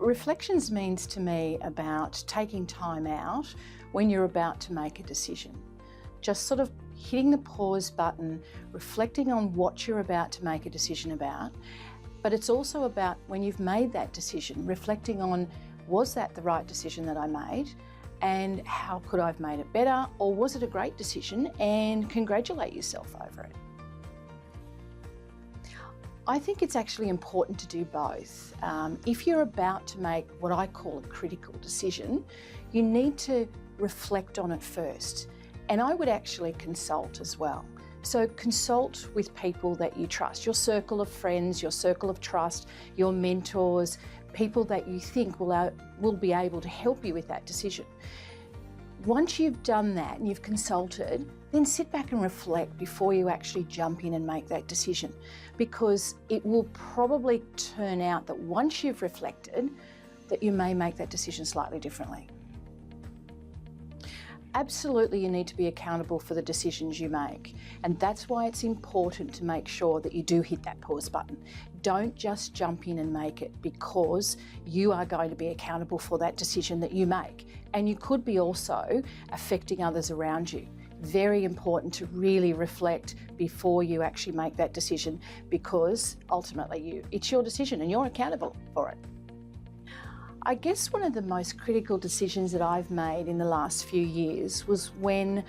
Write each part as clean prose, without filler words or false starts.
Reflections means to me about taking time out when you're about to make a decision. Just sort of hitting the pause button, reflecting on what you're about to make a decision about. But it's also about when you've made that decision, reflecting on, was that the right decision that I made? And how could I have made it better? Or was it a great decision? And congratulate yourself over it. I think it's actually important to do both. If you're about to make what I call a critical decision, you need to reflect on it first. And I would actually consult as well. So consult with people that you trust, your circle of friends, your circle of trust, your mentors, people that you think will be able to help you with that decision. Once you've done that and you've consulted, then sit back and reflect before you actually jump in and make that decision, because it will probably turn out that once you've reflected, that you may make that decision slightly differently. Absolutely, you need to be accountable for the decisions you make, and that's why it's important to make sure that you do hit that pause button. Don't just jump in and make it, because you are going to be accountable for that decision that you make, and you could be also affecting others around you. Very important to really reflect before you actually make that decision, because ultimately it's your decision and you're accountable for it. I guess one of the most critical decisions that I've made in the last few years was when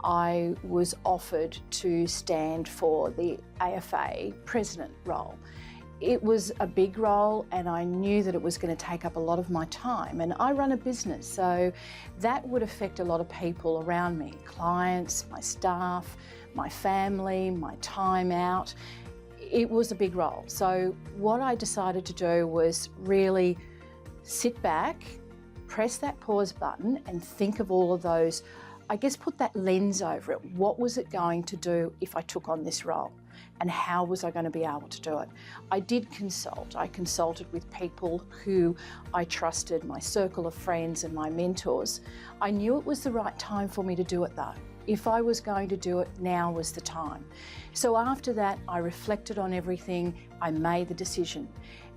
I was offered to stand for the AFA president role. It was a big role, and I knew that it was going to take up a lot of my time, and I run a business, so that would affect a lot of people around me, clients, my staff, my family, my time out. It was a big role. So what I decided to do was really sit back, press that pause button and think of all of those, I guess put that lens over it. What was it going to do if I took on this role? And how was I going to be able to do it? I did consult. I consulted with people who I trusted, my circle of friends and my mentors. I knew it was the right time for me to do it though. If I was going to do it, now was the time. So after that, I reflected on everything, I made the decision.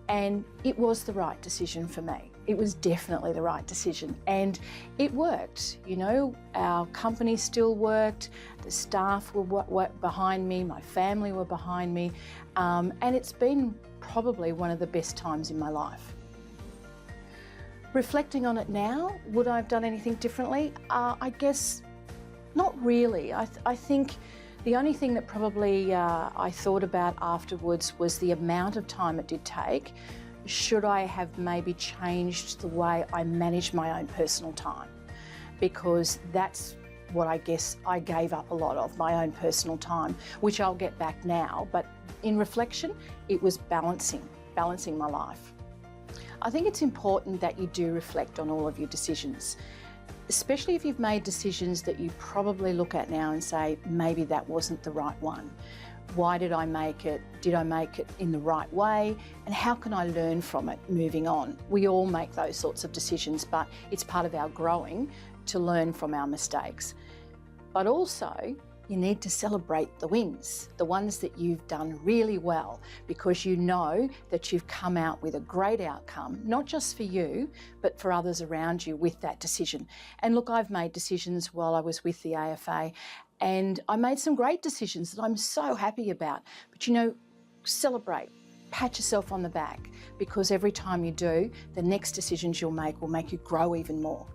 And it was the right decision for me. It was definitely the right decision, and it worked. You know, our company still worked, the staff were behind me, my family were behind me, and it's been probably one of the best times in my life. Reflecting on it now, would I have done anything differently? I guess not really. I think the only thing that probably I thought about afterwards was the amount of time it did take. Should I have maybe changed the way I manage my own personal time? Because that's what I guess I gave up a lot of, my own personal time, which I'll get back now. But in reflection, it was balancing my life. I think it's important that you do reflect on all of your decisions, especially if you've made decisions that you probably look at now and say, maybe that wasn't the right one. Why did I make it? Did I make it in the right way? And how can I learn from it moving on? We all make those sorts of decisions, but it's part of our growing to learn from our mistakes. But also, you need to celebrate the wins, the ones that you've done really well, because you know that you've come out with a great outcome, not just for you, but for others around you with that decision. And look, I've made decisions while I was with the AFA, and I made some great decisions that I'm so happy about. But you know, celebrate, pat yourself on the back, because every time you do, the next decisions you'll make will make you grow even more.